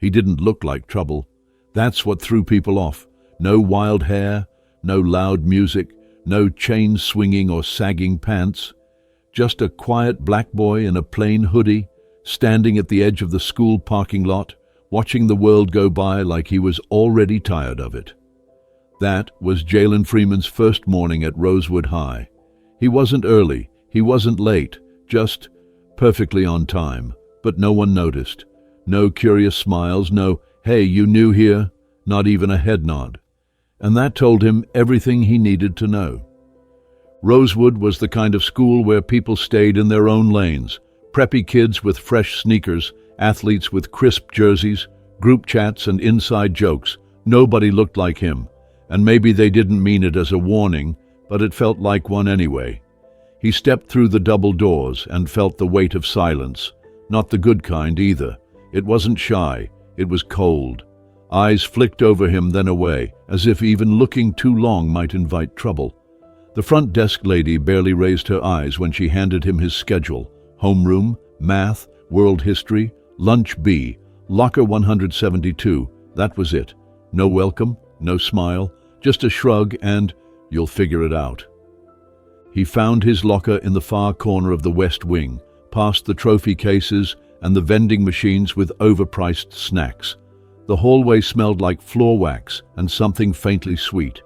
He didn't look like trouble. That's what threw people off. No wild hair, no loud music, no chain swinging or sagging pants. Just a quiet black boy in a plain hoodie, standing at the edge of the school parking lot, watching the world go by like he was already tired of it. That was Jalen Freeman's first morning at Rosewood High. He wasn't early, he wasn't late, just perfectly on time, but no one noticed. No curious smiles, no, "Hey, you new here?" Not even a head nod. And that told him everything he needed to know. Rosewood was the kind of school where people stayed in their own lanes. Preppy kids with fresh sneakers, athletes with crisp jerseys, group chats and inside jokes. Nobody looked like him. And maybe they didn't mean it as a warning, but it felt like one anyway. He stepped through the double doors and felt the weight of silence. Not the good kind either. It wasn't shy, it was cold. Eyes flicked over him then away, as if even looking too long might invite trouble. The front desk lady barely raised her eyes when she handed him his schedule. Homeroom, math, world history, lunch B, locker 172. That was it. No welcome, no smile, just a shrug and, "You'll figure it out." He found his locker in the far corner of the west wing, past the trophy cases and the vending machines with overpriced snacks. The hallway smelled like floor wax and something faintly sweet.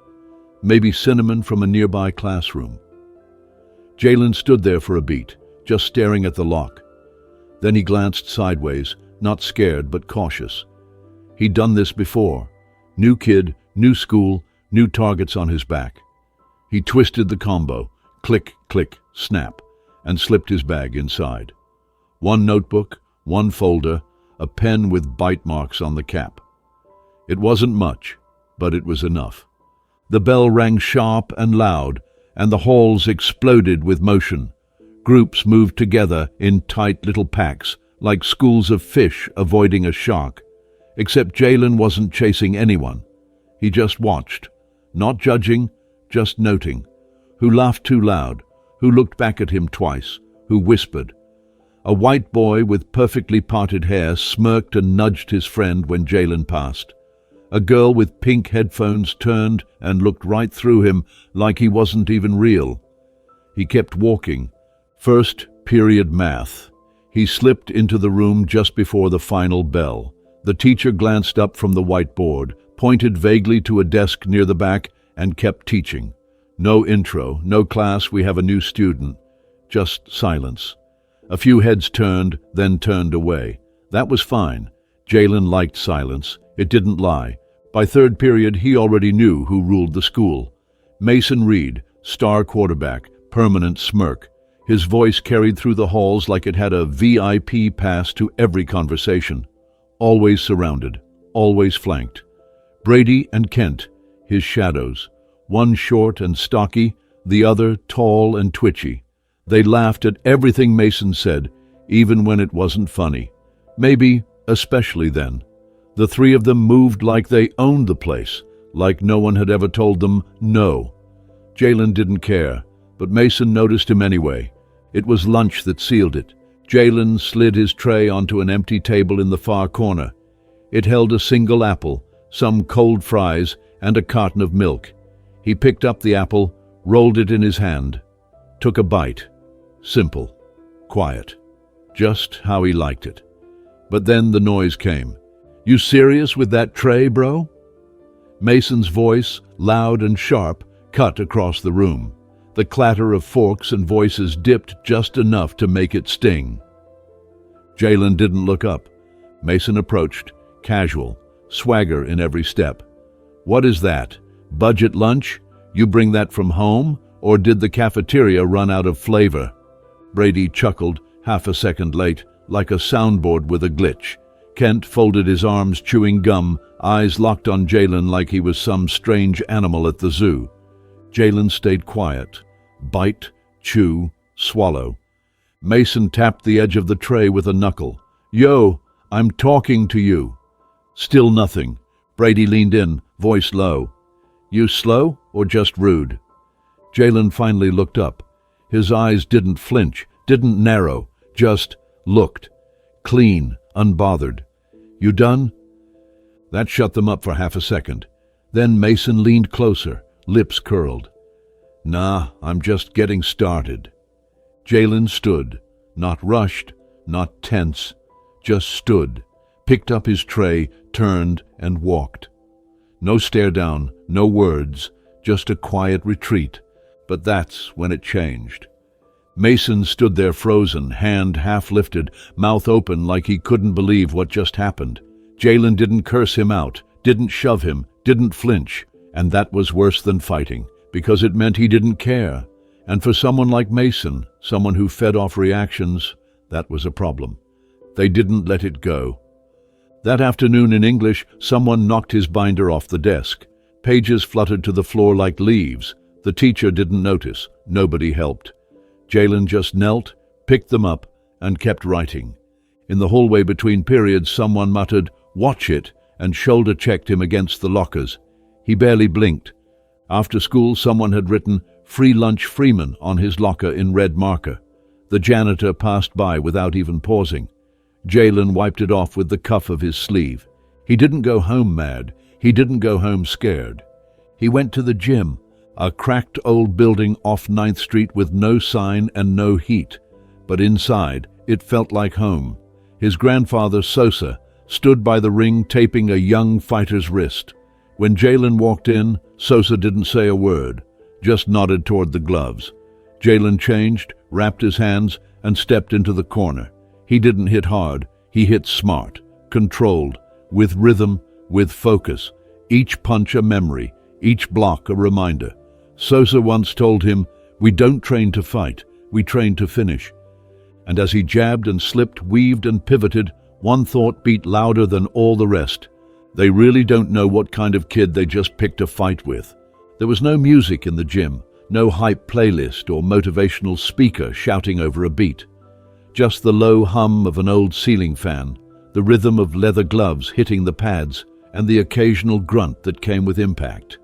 Maybe cinnamon from a nearby classroom. Jalen stood there for a beat, just staring at the lock. Then he glanced sideways, not scared but cautious. He'd done this before. New kid, new school, new targets on his back. He twisted the combo, click, click, snap, and slipped his bag inside. One notebook, one folder, a pen with bite marks on the cap. It wasn't much, but it was enough. The bell rang sharp and loud, and the halls exploded with motion. Groups moved together in tight little packs, like schools of fish avoiding a shark. Except Jalen wasn't chasing anyone. He just watched, not judging, just noting. Who laughed too loud, who looked back at him twice, who whispered. A white boy with perfectly parted hair smirked and nudged his friend when Jalen passed. A girl with pink headphones turned and looked right through him like he wasn't even real. He kept walking. First period math. He slipped into the room just before the final bell. The teacher glanced up from the whiteboard, pointed vaguely to a desk near the back, and kept teaching. No intro, no class, we have a new student. Just silence. A few heads turned, then turned away. That was fine. Jalen liked silence. It didn't lie. By third period, he already knew who ruled the school. Mason Reed, star quarterback, permanent smirk. His voice carried through the halls like it had a VIP pass to every conversation. Always surrounded, always flanked. Brady and Kent, his shadows. One short and stocky, the other tall and twitchy. They laughed at everything Mason said, even when it wasn't funny. Maybe especially then. The three of them moved like they owned the place, like no one had ever told them no. Jalen didn't care, but Mason noticed him anyway. It was lunch that sealed it. Jalen slid his tray onto an empty table in the far corner. It held a single apple, some cold fries, and a carton of milk. He picked up the apple, rolled it in his hand, took a bite. Simple, quiet, just how he liked it. But then the noise came. "You serious with that tray, bro?" Mason's voice, loud and sharp, cut across the room. The clatter of forks and voices dipped just enough to make it sting. Jalen didn't look up. Mason approached, casual, swagger in every step. "What is that? Budget lunch? You bring that from home? Or did the cafeteria run out of flavor?" Brady chuckled, half a second late, like a soundboard with a glitch. Kent folded his arms, chewing gum, eyes locked on Jalen like he was some strange animal at the zoo. Jalen stayed quiet. Bite, chew, swallow. Mason tapped the edge of the tray with a knuckle. "Yo, I'm talking to you." Still nothing. Brady leaned in, voice low. "You slow or just rude?" Jalen finally looked up. His eyes didn't flinch, didn't narrow, just looked. Clean, unbothered. "You done?" That shut them up for half a second. Then Mason leaned closer, lips curled. "Nah, I'm just getting started." Jalen stood, not rushed, not tense, just stood, picked up his tray, turned, and walked. No stare down, no words, just a quiet retreat. But that's when it changed. Mason stood there frozen, hand half lifted, mouth open like he couldn't believe what just happened. Jalen didn't curse him out, didn't shove him, didn't flinch, and that was worse than fighting, because it meant he didn't care. And for someone like Mason, someone who fed off reactions, that was a problem. They didn't let it go. That afternoon in English, someone knocked his binder off the desk. Pages fluttered to the floor like leaves. The teacher didn't notice. Nobody helped. Jalen just knelt, picked them up, and kept writing. In the hallway between periods, someone muttered, "Watch it," and shoulder-checked him against the lockers. He barely blinked. After school, someone had written, "Free lunch Freeman," on his locker in red marker. The janitor passed by without even pausing. Jalen wiped it off with the cuff of his sleeve. He didn't go home mad. He didn't go home scared. He went to the gym, a cracked old building off 9th Street with no sign and no heat. But inside, it felt like home. His grandfather, Sosa, stood by the ring taping a young fighter's wrist. When Jalen walked in, Sosa didn't say a word, just nodded toward the gloves. Jalen changed, wrapped his hands, and stepped into the corner. He didn't hit hard, he hit smart, controlled, with rhythm, with focus. Each punch a memory, each block a reminder. Sosa once told him, "We don't train to fight, we train to finish." And as he jabbed and slipped, weaved and pivoted, one thought beat louder than all the rest. They really don't know what kind of kid they just picked a fight with. There was no music in the gym, no hype playlist or motivational speaker shouting over a beat. Just the low hum of an old ceiling fan, the rhythm of leather gloves hitting the pads, and the occasional grunt that came with impact.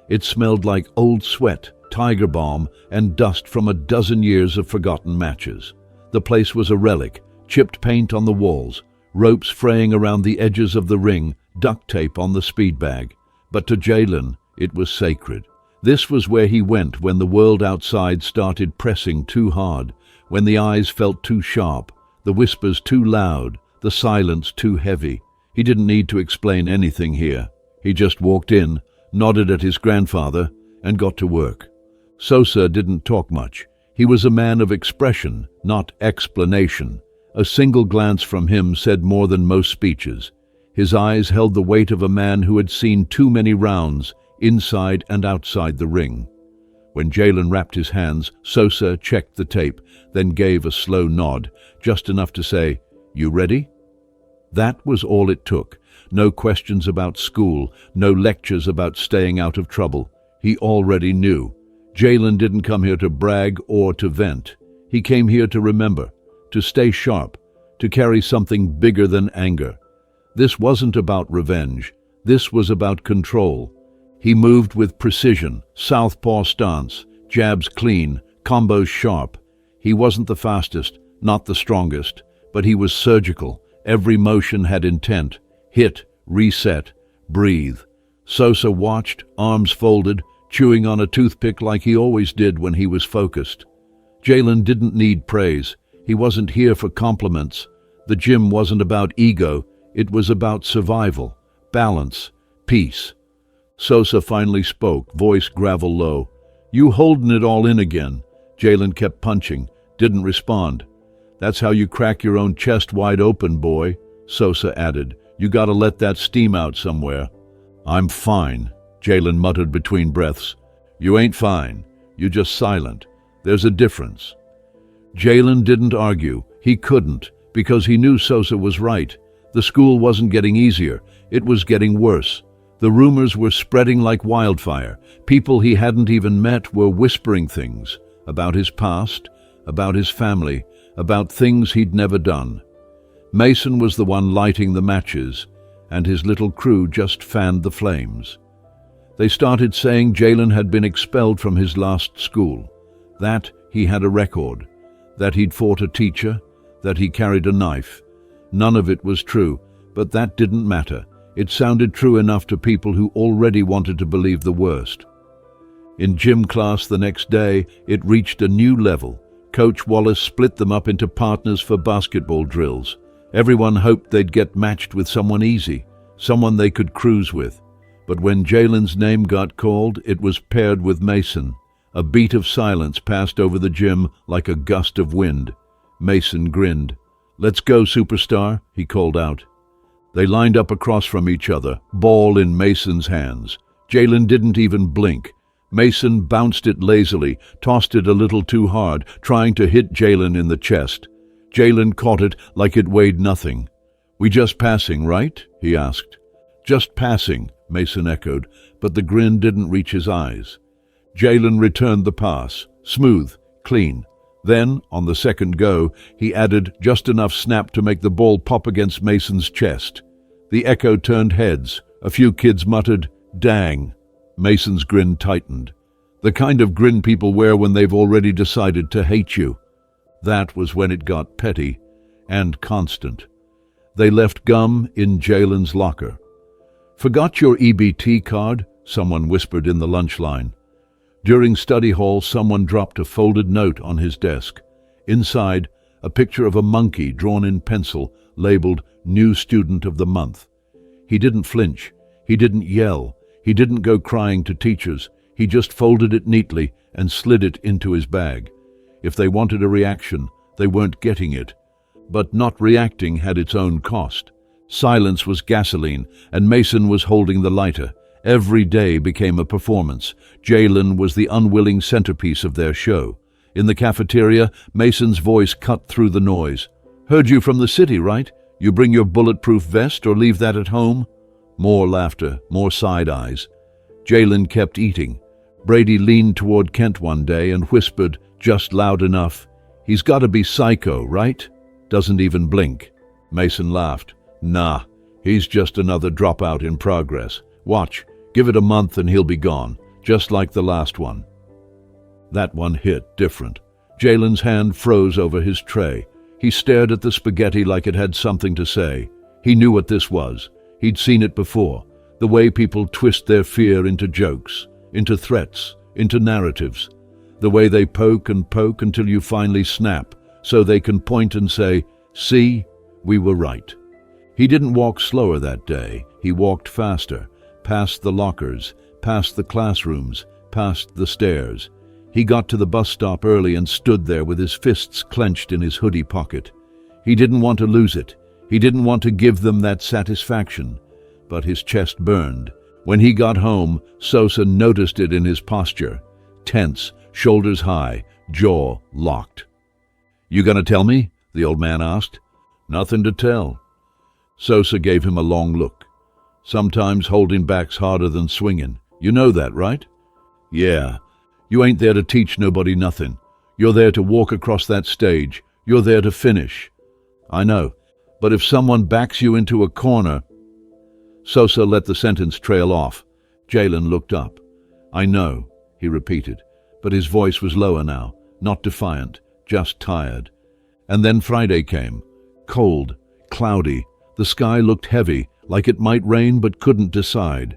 It smelled like old sweat, tiger balm, and dust from a dozen years of forgotten matches. The place was a relic, chipped paint on the walls, ropes fraying around the edges of the ring, duct tape on the speed bag. But to Jalen, it was sacred. This was where he went when the world outside started pressing too hard, when the eyes felt too sharp, the whispers too loud, the silence too heavy. He didn't need to explain anything here. He just walked in, nodded at his grandfather, and got to work. Sosa didn't talk much. He was a man of expression, not explanation. A single glance from him said more than most speeches. His eyes held the weight of a man who had seen too many rounds, inside and outside the ring. When Jalen wrapped his hands, Sosa checked the tape, then gave a slow nod, just enough to say, "You ready?" That was all it took. No questions about school, no lectures about staying out of trouble. He already knew. Jalen didn't come here to brag or to vent. He came here to remember, to stay sharp, to carry something bigger than anger. This wasn't about revenge. This was about control. He moved with precision, southpaw stance, jabs clean, combos sharp. He wasn't the fastest, not the strongest, but he was surgical. Every motion had intent. Hit, reset, breathe. Sosa watched, arms folded, chewing on a toothpick like he always did when he was focused. Jalen didn't need praise. He wasn't here for compliments. The gym wasn't about ego. It was about survival, balance, peace. Sosa finally spoke, voice gravel low. "You holding it all in again." Jalen kept punching, didn't respond. "That's how you crack your own chest wide open, boy," Sosa added. "You gotta let that steam out somewhere." "I'm fine," Jalen muttered between breaths. "You ain't fine. You just silent. There's a difference." Jalen didn't argue. He couldn't, because he knew Sosa was right. The school wasn't getting easier. It was getting worse. The rumors were spreading like wildfire. People he hadn't even met were whispering things about his past, about his family, about things he'd never done. Mason was the one lighting the matches, and his little crew just fanned the flames. They started saying Jalen had been expelled from his last school, that he had a record, that he'd fought a teacher, that he carried a knife. None of it was true, but that didn't matter. It sounded true enough to people who already wanted to believe the worst. In gym class the next day, it reached a new level. Coach Wallace split them up into partners for basketball drills. Everyone hoped they'd get matched with someone easy, someone they could cruise with. But when Jalen's name got called, it was paired with Mason. A beat of silence passed over the gym like a gust of wind. Mason grinned. "Let's go, superstar," he called out. They lined up across from each other, ball in Mason's hands. Jalen didn't even blink. Mason bounced it lazily, tossed it a little too hard, trying to hit Jalen in the chest. Jalen caught it like it weighed nothing. "We just passing, right?" he asked. "Just passing," Mason echoed, but the grin didn't reach his eyes. Jalen returned the pass, smooth, clean. Then, on the second go, he added just enough snap to make the ball pop against Mason's chest. The echo turned heads. A few kids muttered, "Dang." Mason's grin tightened. The kind of grin people wear when they've already decided to hate you. That was when it got petty and constant. They left gum in Jalen's locker. "Forgot your EBT card?" someone whispered in the lunch line. During study hall, someone dropped a folded note on his desk. Inside, a picture of a monkey drawn in pencil, labeled New Student of the Month. He didn't flinch. He didn't yell. He didn't go crying to teachers. He just folded it neatly and slid it into his bag. If they wanted a reaction, they weren't getting it. But not reacting had its own cost. Silence was gasoline, and Mason was holding the lighter. Every day became a performance. Jalen was the unwilling centerpiece of their show. In the cafeteria, Mason's voice cut through the noise. "Heard you from the city, right? You bring your bulletproof vest or leave that at home?" More laughter, more side eyes. Jalen kept eating. Brady leaned toward Kent one day and whispered, just loud enough, "He's got to be psycho, right? Doesn't even blink." Mason laughed. "Nah, he's just another dropout in progress. Watch. Give it a month and he'll be gone, just like the last one." That one hit different. Jalen's hand froze over his tray. He stared at the spaghetti like it had something to say. He knew what this was. He'd seen it before. The way people twist their fear into jokes, into threats, into narratives. The way they poke and poke until you finally snap, so they can point and say, "See, we were right." He didn't walk slower that day. He walked faster. Past the lockers, past the classrooms, past the stairs. He got to the bus stop early and stood there with his fists clenched in his hoodie pocket. He didn't want to lose it. He didn't want to give them that satisfaction. But his chest burned. When he got home, Sosa noticed it in his posture. Tense, shoulders high, jaw locked. "You gonna tell me?" the old man asked. "Nothing to tell." Sosa gave him a long look. "Sometimes holding back's harder than swinging. You know that, right?" "Yeah. You ain't there to teach nobody nothing. You're there to walk across that stage. You're there to finish." "I know. But if someone backs you into a corner—" Sosa let the sentence trail off. Jalen looked up. "I know," he repeated, but his voice was lower now, not defiant, just tired. And then Friday came. Cold, cloudy. The sky looked heavy, like it might rain but couldn't decide.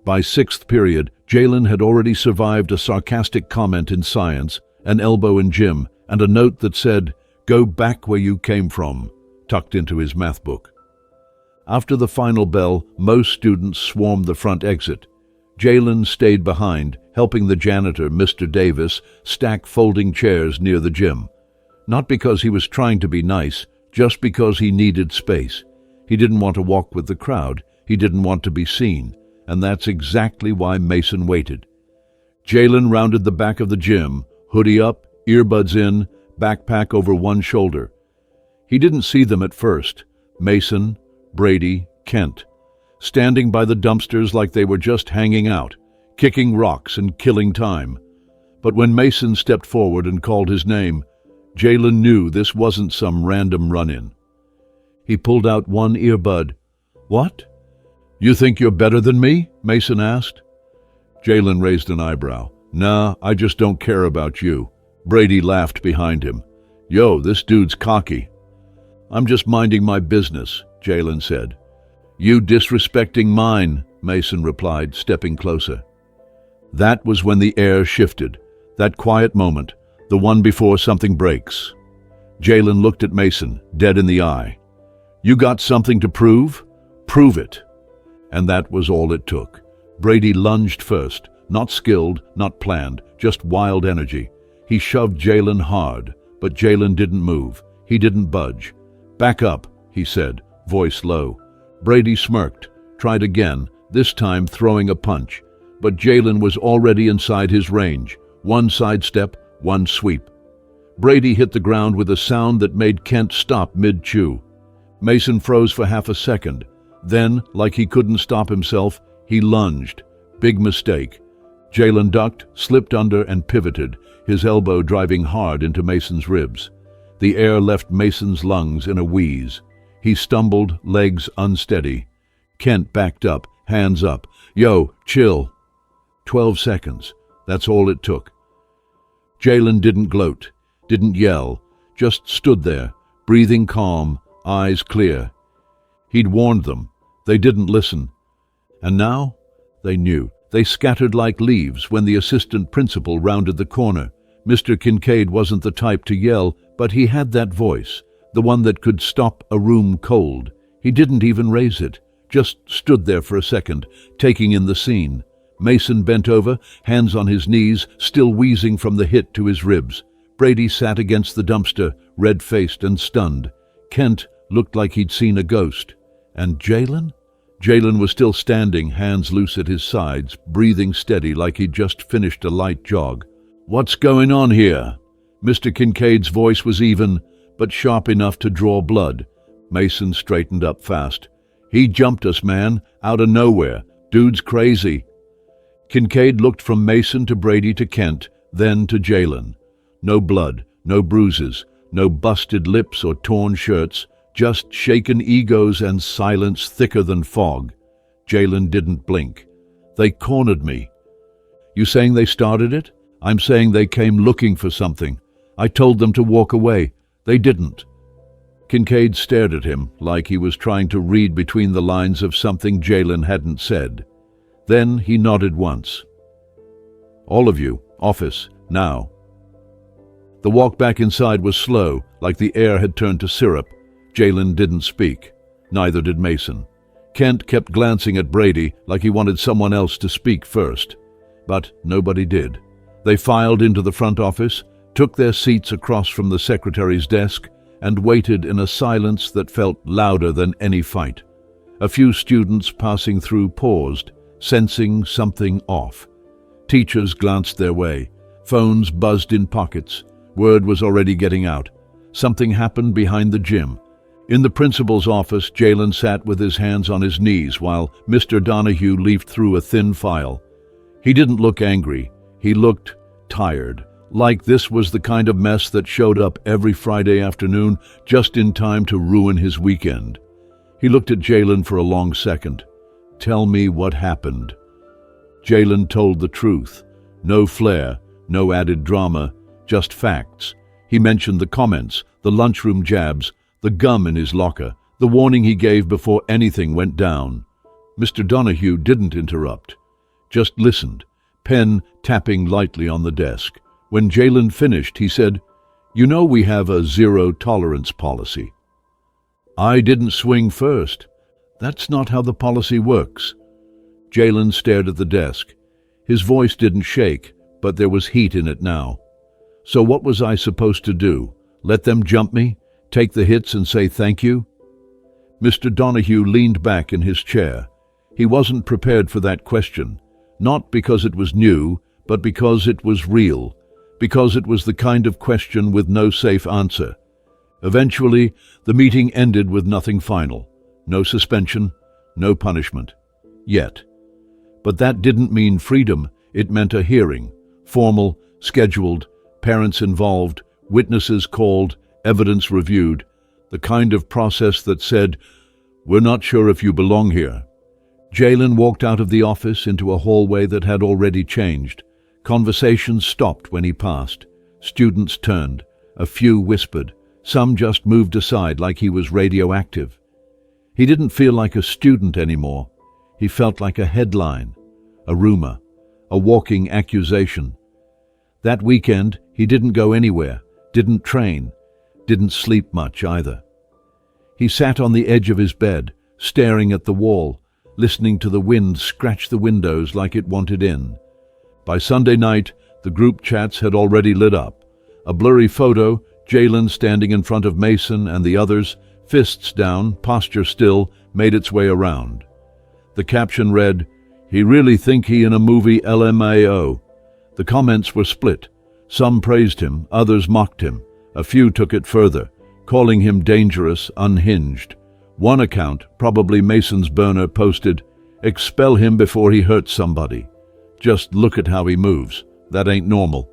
By sixth period, Jalen had already survived a sarcastic comment in science, an elbow in gym, and a note that said, "Go back where you came from," tucked into his math book. After the final bell, most students swarmed the front exit. Jalen stayed behind, helping the janitor, Mr. Davis, stack folding chairs near the gym. Not because he was trying to be nice, just because he needed space. He didn't want to walk with the crowd. He didn't want to be seen. And that's exactly why Mason waited. Jalen rounded the back of the gym, hoodie up, earbuds in, backpack over one shoulder. He didn't see them at first. Mason, Brady, Kent, standing by the dumpsters like they were just hanging out, kicking rocks and killing time. But when Mason stepped forward and called his name, Jalen knew this wasn't some random run-in. He pulled out one earbud. "What? You think you're better than me?" Mason asked. Jalen raised an eyebrow. "Nah, I just don't care about you." Brady laughed behind him. "Yo, this dude's cocky." "I'm just minding my business," Jalen said. "You disrespecting mine," Mason replied, stepping closer. That was when the air shifted, that quiet moment, the one before something breaks. Jalen looked at Mason, dead in the eye. "You got something to prove? Prove it." And that was all it took. Brady lunged first, not skilled, not planned, just wild energy. He shoved Jalen hard, but Jalen didn't move. He didn't budge. "Back up," he said, voice low. Brady smirked, tried again, this time throwing a punch. But Jalen was already inside his range. One sidestep, one sweep. Brady hit the ground with a sound that made Kent stop mid-chew. Mason froze for half a second. Then, like he couldn't stop himself, he lunged. Big mistake. Jalen ducked, slipped under, and pivoted, his elbow driving hard into Mason's ribs. The air left Mason's lungs in a wheeze. He stumbled, legs unsteady. Kent backed up, hands up. "Yo, chill." 12 seconds. That's all it took. Jalen didn't gloat, didn't yell, just stood there, breathing calm, eyes clear. He'd warned them. They didn't listen. And now, they knew. They scattered like leaves when the assistant principal rounded the corner. Mr. Kincaid wasn't the type to yell, but he had that voice, the one that could stop a room cold. He didn't even raise it, just stood there for a second, taking in the scene. Mason bent over, hands on his knees, still wheezing from the hit to his ribs. Brady sat against the dumpster, red-faced and stunned. Kent looked like he'd seen a ghost. And Jalen? Jalen was still standing, hands loose at his sides, breathing steady like he'd just finished a light jog. "What's going on here?" Mr. Kincaid's voice was even, but sharp enough to draw blood. Mason straightened up fast. "He jumped us, man, out of nowhere. Dude's crazy." Kincaid looked from Mason to Brady to Kent, then to Jalen. No blood, no bruises, no busted lips or torn shirts, just shaken egos and silence thicker than fog. Jalen didn't blink. "They cornered me." "You saying they started it?" "I'm saying they came looking for something. I told them to walk away. They didn't." Kincaid stared at him like he was trying to read between the lines of something Jalen hadn't said. Then he nodded once. "All of you, office, now." The walk back inside was slow, like the air had turned to syrup. Jalen didn't speak. Neither did Mason. Kent kept glancing at Brady like he wanted someone else to speak first. But nobody did. They filed into the front office, took their seats across from the secretary's desk, and waited in a silence that felt louder than any fight. A few students passing through paused, sensing something off. Teachers glanced their way. Phones buzzed in pockets. Word was already getting out. Something happened behind the gym. In the principal's office, Jalen sat with his hands on his knees while Mr. Donahue leafed through a thin file. He didn't look angry. He looked tired, like this was the kind of mess that showed up every Friday afternoon just in time to ruin his weekend. He looked at Jalen for a long second. "Tell me what happened." Jalen told the truth. No flair, no added drama, just facts. He mentioned the comments, the lunchroom jabs, the gum in his locker, the warning he gave before anything went down. Mr. Donahue didn't interrupt, just listened, pen tapping lightly on the desk. When Jalen finished, he said, "You know we have a zero-tolerance policy." "I didn't swing first." "That's not how the policy works." Jalen stared at the desk. His voice didn't shake, but there was heat in it now. "So what was I supposed to do? Let them jump me? Take the hits and say thank you?" Mr. Donahue leaned back in his chair. He wasn't prepared for that question, not because it was new, but because it was real, because it was the kind of question with no safe answer. Eventually, the meeting ended with nothing final. No suspension, no punishment. Yet. But that didn't mean freedom. It meant a hearing. Formal, scheduled, parents involved, witnesses called, evidence reviewed. The kind of process that said, "We're not sure if you belong here." Jalen walked out of the office into a hallway that had already changed. Conversations stopped when he passed. Students turned. A few whispered. Some just moved aside like he was radioactive. He didn't feel like a student anymore. He felt like a headline, a rumor, a walking accusation. That weekend, he didn't go anywhere, didn't train, didn't sleep much either. He sat on the edge of his bed, staring at the wall, listening to the wind scratch the windows like it wanted in. By Sunday night, the group chats had already lit up. A blurry photo, Jalen standing in front of Mason and the others, fists down, posture still, made its way around. The caption read, "He really think he in a movie LMAO." The comments were split. Some praised him, others mocked him. A few took it further, calling him dangerous, unhinged. One account, probably Mason's burner, posted, "Expel him before he hurts somebody. Just look at how he moves. That ain't normal."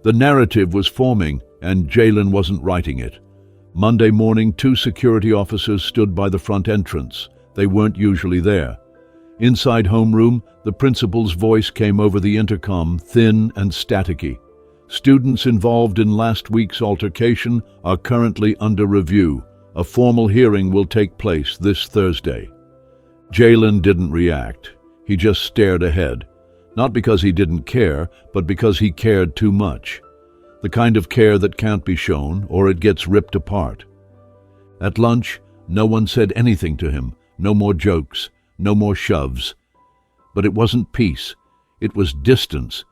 The narrative was forming, and Jalen wasn't writing it. Monday morning, 2 security officers stood by the front entrance. They weren't usually there. Inside homeroom, the principal's voice came over the intercom, thin and staticky. "Students involved in last week's altercation are currently under review. A formal hearing will take place this Thursday." Jalen didn't react. He just stared ahead. Not because he didn't care, but because he cared too much. The kind of care that can't be shown, or it gets ripped apart. At lunch, no one said anything to him. No more jokes, no more shoves. But it wasn't peace. It was distance.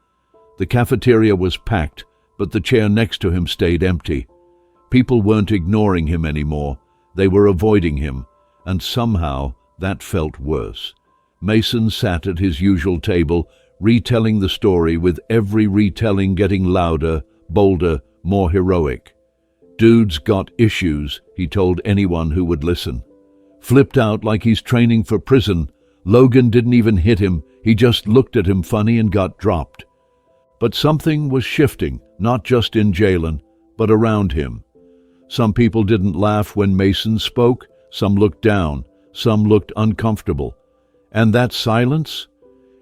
The cafeteria was packed, but the chair next to him stayed empty. People weren't ignoring him anymore. They were avoiding him, and somehow that felt worse. Mason sat at his usual table, retelling the story, with every retelling getting louder, bolder, more heroic. "Dude's got issues," he told anyone who would listen. "Flipped out like he's training for prison. Logan didn't even hit him. He just looked at him funny and got dropped." But something was shifting, not just in Jalen, but around him. Some people didn't laugh when Mason spoke. Some looked down. Some looked uncomfortable. And that silence?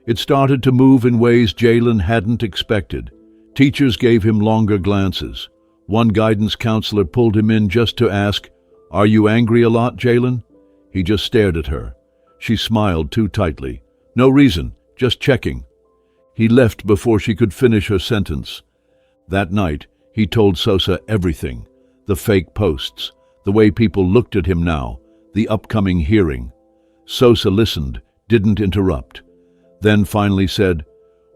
It started to move in ways Jalen hadn't expected. Teachers gave him longer glances. One guidance counselor pulled him in just to ask, "Are you angry a lot, Jalen?" He just stared at her. She smiled too tightly. "No reason, just checking." He left before she could finish her sentence. That night, he told Sosa everything. The fake posts, the way people looked at him now, the upcoming hearing. Sosa listened, didn't interrupt. Then finally said,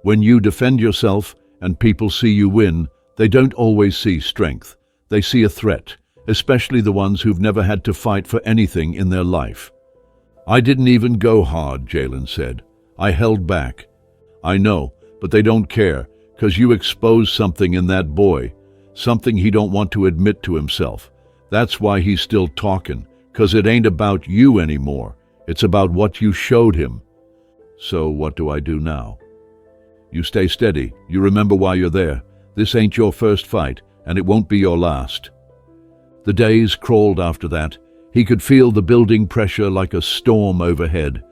"When you defend yourself and people see you win, they don't always see strength. They see a threat, especially the ones who've never had to fight for anything in their life." "I didn't even go hard," Jalen said. "I held back." "I know, but they don't care, 'cause you exposed something in that boy, something he don't want to admit to himself. That's why he's still talking, 'cause it ain't about you anymore. It's about what you showed him." "So what do I do now?" "You stay steady. You remember why you're there. This ain't your first fight, and it won't be your last." The days crawled after that. He could feel the building pressure like a storm overhead.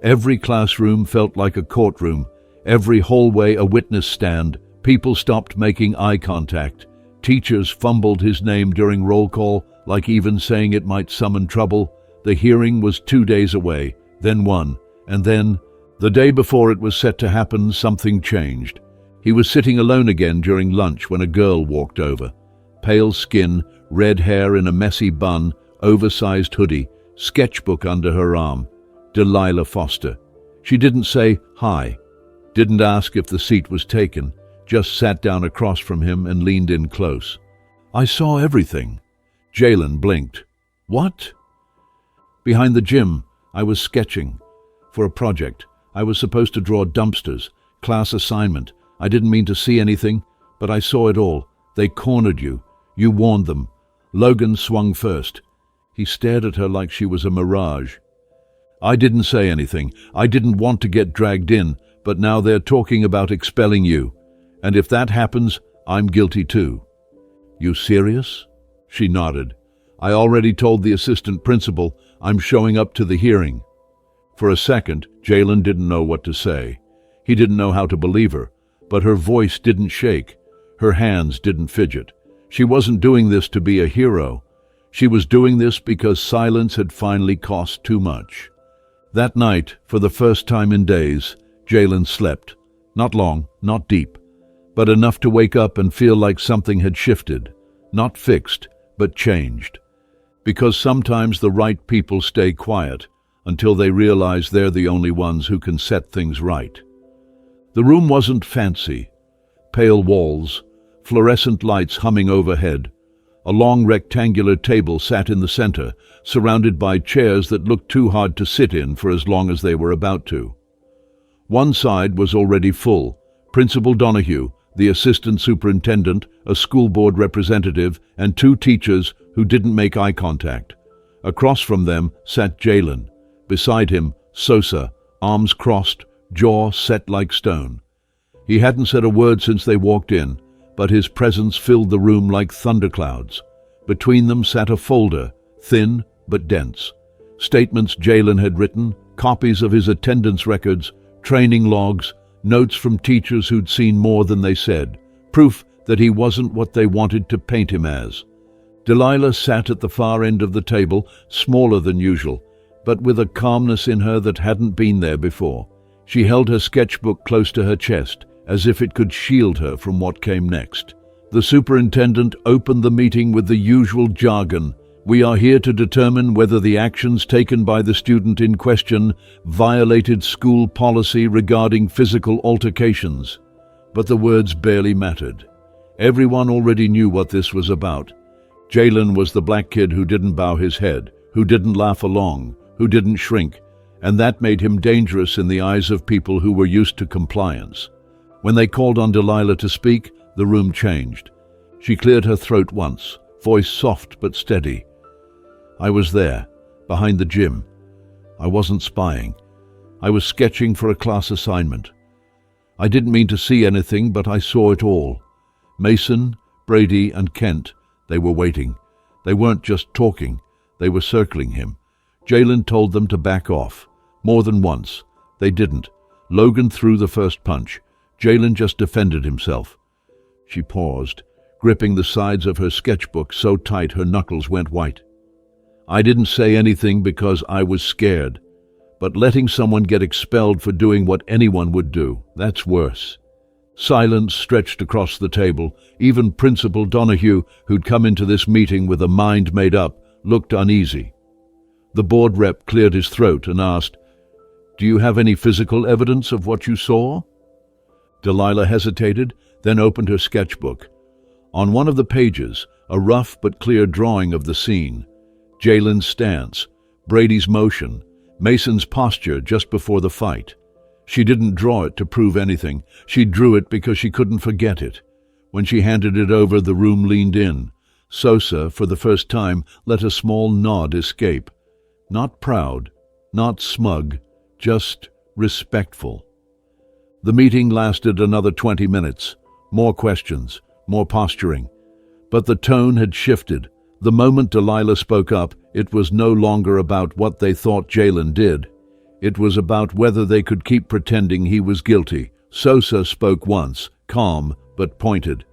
Every classroom felt like a courtroom. Every hallway a witness stand. People stopped making eye contact. Teachers fumbled his name during roll call, like even saying it might summon trouble. The hearing was 2 days away, then 1, and then, the day before it was set to happen, something changed. He was sitting alone again during lunch when a girl walked over. Pale skin, red hair in a messy bun, oversized hoodie, sketchbook under her arm. Delilah Foster. She didn't say hi, didn't ask if the seat was taken, just sat down across from him and leaned in close. "I saw everything." Jalen blinked. "What?" "Behind the gym, I was sketching. For a project. I was supposed to draw dumpsters. Class assignment. I didn't mean to see anything, but I saw it all. They cornered you. You warned them. Logan swung first." He stared at her like she was a mirage. "I didn't say anything. I didn't want to get dragged in, but now they're talking about expelling you. And if that happens, I'm guilty too." "You serious?" She nodded. "I already told the assistant principal I'm showing up to the hearing." For a second, Jalen didn't know what to say. He didn't know how to believe her, but her voice didn't shake. Her hands didn't fidget. She wasn't doing this to be a hero. She was doing this because silence had finally cost too much. That night, for the first time in days, Jalen slept. Not long, not deep, but enough to wake up and feel like something had shifted. Not fixed, but changed. Because sometimes the right people stay quiet until they realize they're the only ones who can set things right. The room wasn't fancy. Pale walls, fluorescent lights humming overhead. A long rectangular table sat in the center, surrounded by chairs that looked too hard to sit in for as long as they were about to. One side was already full. Principal Donahue, the assistant superintendent, a school board representative, and 2 teachers who didn't make eye contact. Across from them sat Jalen. Beside him, Sosa, arms crossed, jaw set like stone. He hadn't said a word since they walked in, but his presence filled the room like thunderclouds. Between them sat a folder, thin but dense. Statements Jalen had written, copies of his attendance records, training logs, notes from teachers who'd seen more than they said, proof that he wasn't what they wanted to paint him as. Delilah sat at the far end of the table, smaller than usual, but with a calmness in her that hadn't been there before. She held her sketchbook close to her chest, as if it could shield her from what came next. The superintendent opened the meeting with the usual jargon. "We are here to determine whether the actions taken by the student in question violated school policy regarding physical altercations." But the words barely mattered. Everyone already knew what this was about. Jalen was the black kid who didn't bow his head, who didn't laugh along, who didn't shrink, and that made him dangerous in the eyes of people who were used to compliance. When they called on Delilah to speak, the room changed. She cleared her throat once, voice soft but steady. "I was there, behind the gym. I wasn't spying. I was sketching for a class assignment. I didn't mean to see anything, but I saw it all. Mason, Brady, and Kent, they were waiting. They weren't just talking, they were circling him. Jalen told them to back off. More than once. They didn't. Logan threw the first punch. Jalen just defended himself." She paused, gripping the sides of her sketchbook so tight her knuckles went white. "I didn't say anything because I was scared. But letting someone get expelled for doing what anyone would do, that's worse." Silence stretched across the table. Even Principal Donahue, who'd come into this meeting with a mind made up, looked uneasy. The board rep cleared his throat and asked, "Do you have any physical evidence of what you saw?" Delilah hesitated, then opened her sketchbook. On one of the pages, a rough but clear drawing of the scene. Jalen's stance, Brady's motion, Mason's posture just before the fight. She didn't draw it to prove anything. She drew it because she couldn't forget it. When she handed it over, the room leaned in. Sosa, for the first time, let a small nod escape. Not proud, not smug, just respectful. The meeting lasted another 20 minutes. More questions, more posturing. But the tone had shifted. The moment Delilah spoke up, it was no longer about what they thought Jalen did. It was about whether they could keep pretending he was guilty. Sosa spoke once, calm but pointed.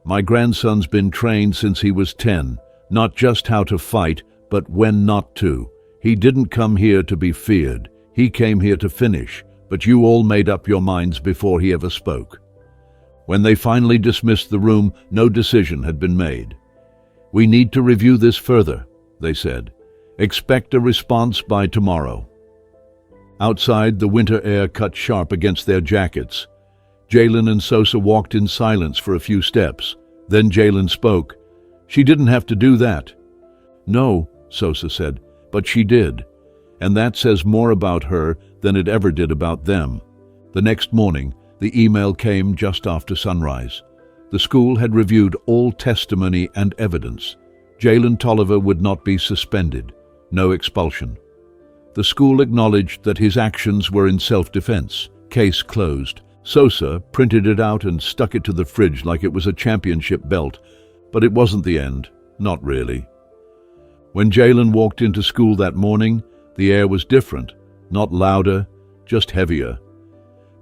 "My grandson's been trained since he was 10, not just how to fight, but when not to. He didn't come here to be feared. He came here to finish. But you all made up your minds before he ever spoke." When they finally dismissed the room, no decision had been made. "We need to review this further," they said. "Expect a response by tomorrow." Outside, the winter air cut sharp against their jackets. Jalen and Sosa walked in silence for a few steps. Then Jalen spoke. "She didn't have to do that." "No," Sosa said, "but she did. And that says more about her than it ever did about them." The next morning, the email came just after sunrise. The school had reviewed all testimony and evidence. Jalen Tolliver would not be suspended. No expulsion. The school acknowledged that his actions were in self-defense. Case closed. Sosa printed it out and stuck it to the fridge like it was a championship belt. But it wasn't the end. Not really. When Jalen walked into school that morning, the air was different. Not louder, just heavier.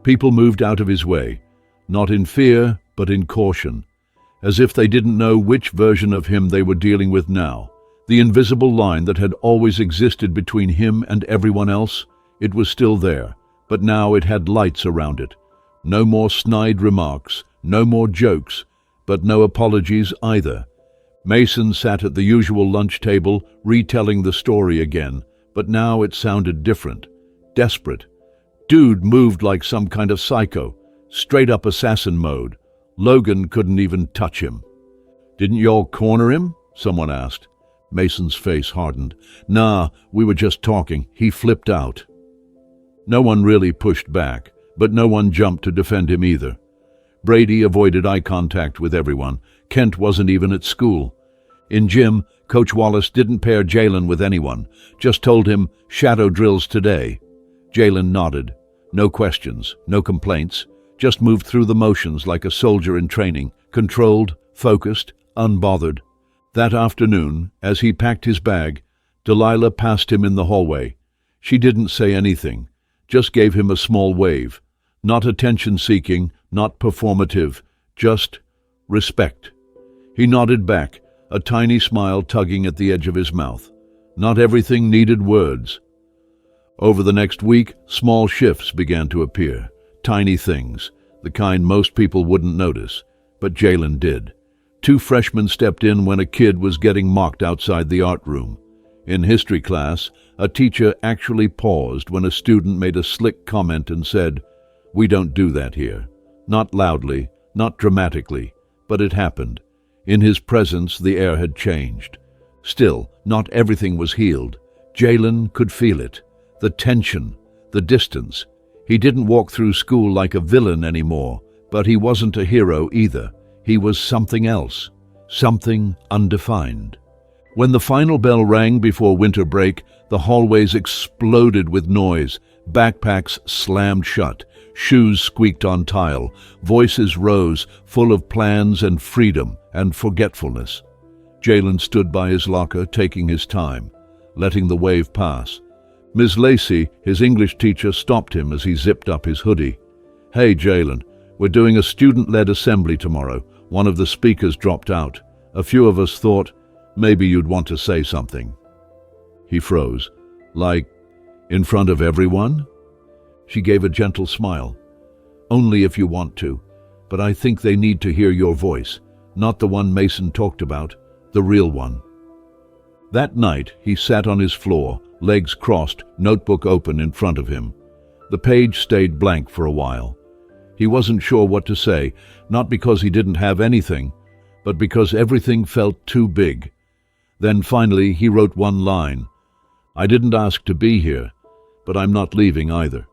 People moved out of his way, not in fear, but in caution, as if they didn't know which version of him they were dealing with now, The invisible line that had always existed between him and everyone else, it was still there, but now it had lights around it. No more snide remarks, no more jokes, but no apologies either. Mason sat at the usual lunch table, retelling the story again, but now it sounded different, desperate. Dude moved like some kind of psycho, straight up assassin mode. Logan couldn't even touch him. "Didn't y'all corner him?" someone asked. Mason's face hardened. "Nah, we were just talking. He flipped out." No one really pushed back, but no one jumped to defend him either. Brady avoided eye contact with everyone. Kent wasn't even at school. In gym, Coach Wallace didn't pair Jalen with anyone, just told him, "Shadow drills today." Jalen nodded. No questions, no complaints, just moved through the motions like a soldier in training, controlled, focused, unbothered. That afternoon, as he packed his bag, Delilah passed him in the hallway. She didn't say anything, just gave him a small wave. Not attention-seeking, not performative, just respect. He nodded back, a tiny smile tugging at the edge of his mouth. Not everything needed words. Over the next week, small shifts began to appear. Tiny things, the kind most people wouldn't notice, but Jalen did. 2 freshmen stepped in when a kid was getting mocked outside the art room. In history class, a teacher actually paused when a student made a slick comment and said, "We don't do that here." Not loudly, not dramatically, but it happened. In his presence, the air had changed. Still, not everything was healed. Jalen could feel it. The tension, the distance. He didn't walk through school like a villain anymore, but he wasn't a hero either. He was something else, something undefined. When the final bell rang before winter break, the hallways exploded with noise. Backpacks slammed shut. Shoes squeaked on tile. Voices rose, full of plans and freedom and forgetfulness. Jalen stood by his locker, taking his time, letting the wave pass. Ms. Lacey, his English teacher, stopped him as he zipped up his hoodie. "Hey, Jalen, we're doing a student-led assembly tomorrow. One of the speakers dropped out. A few of us thought maybe you'd want to say something." He froze. "Like, in front of everyone?" She gave a gentle smile. "Only if you want to, but I think they need to hear your voice, not the one Mason talked about, the real one." That night, he sat on his floor, legs crossed, notebook open in front of him. The page stayed blank for a while. He wasn't sure what to say, not because he didn't have anything, but because everything felt too big. Then finally he wrote one line. "I didn't ask to be here, but I'm not leaving either."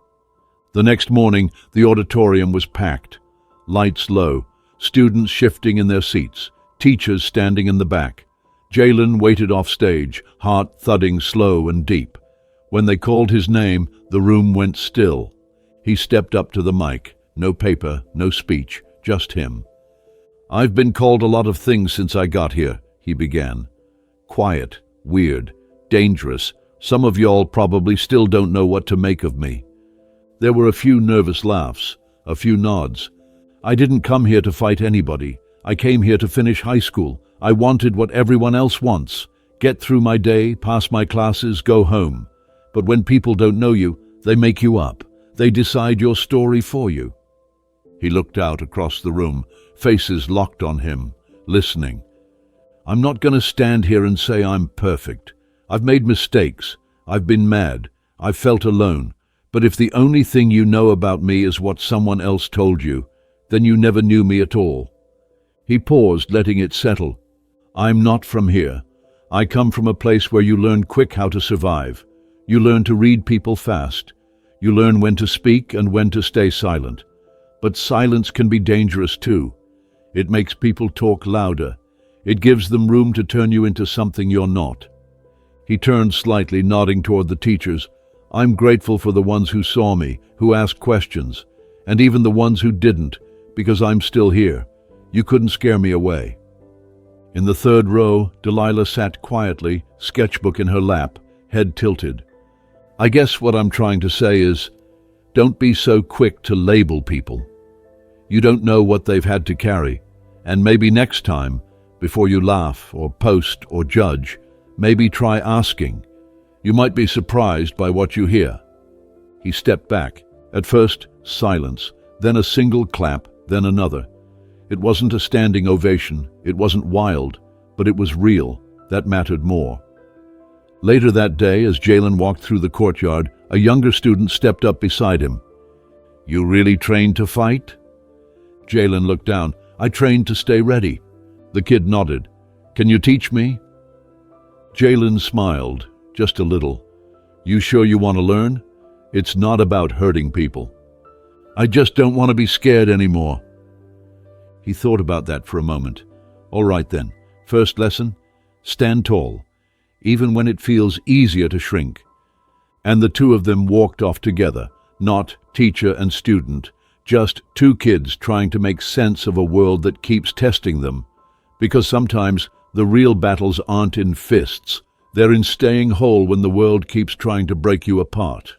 The next morning, the auditorium was packed. Lights low, students shifting in their seats, teachers standing in the back. Jalen waited off stage, heart thudding slow and deep. When they called his name, the room went still. He stepped up to the mic. No paper, no speech, just him. "I've been called a lot of things since I got here," he began. "Quiet, weird, dangerous. Some of y'all probably still don't know what to make of me." There were a few nervous laughs, a few nods. "I didn't come here to fight anybody. I came here to finish high school. I wanted what everyone else wants. Get through my day, pass my classes, go home. But when people don't know you, they make you up. They decide your story for you." He looked out across the room, faces locked on him, listening. "I'm not going to stand here and say I'm perfect. I've made mistakes. I've been mad. I've felt alone. But if the only thing you know about me is what someone else told you, then you never knew me at all." He paused, letting it settle. "I'm not from here. I come from a place where you learn quick how to survive. You learn to read people fast. You learn when to speak and when to stay silent. But silence can be dangerous too. It makes people talk louder. It gives them room to turn you into something you're not." He turned slightly, nodding toward the teachers. "I'm grateful for the ones who saw me, who asked questions, and even the ones who didn't, because I'm still here. You couldn't scare me away." In the third row, Delilah sat quietly, sketchbook in her lap, head tilted. "I guess what I'm trying to say is, don't be so quick to label people. You don't know what they've had to carry, and maybe next time, before you laugh or post or judge, Maybe try asking. You might be surprised by what you hear." He stepped back. At first, silence, then a single clap, then another. It wasn't a standing ovation, it wasn't wild, but it was real. That mattered more. Later that day, as Jalen walked through the courtyard, a younger student stepped up beside him. "You really trained to fight?" Jalen looked down. "I trained to stay ready." The kid nodded. "Can you teach me?" Jalen smiled, just a little. "You sure you want to learn? It's not about hurting people." "I just don't want to be scared anymore." He thought about that for a moment. "All right then, first lesson, stand tall, even when it feels easier to shrink." And the two of them walked off together, not teacher and student, just two kids trying to make sense of a world that keeps testing them. Because sometimes the real battles aren't in fists, they're in staying whole when the world keeps trying to break you apart.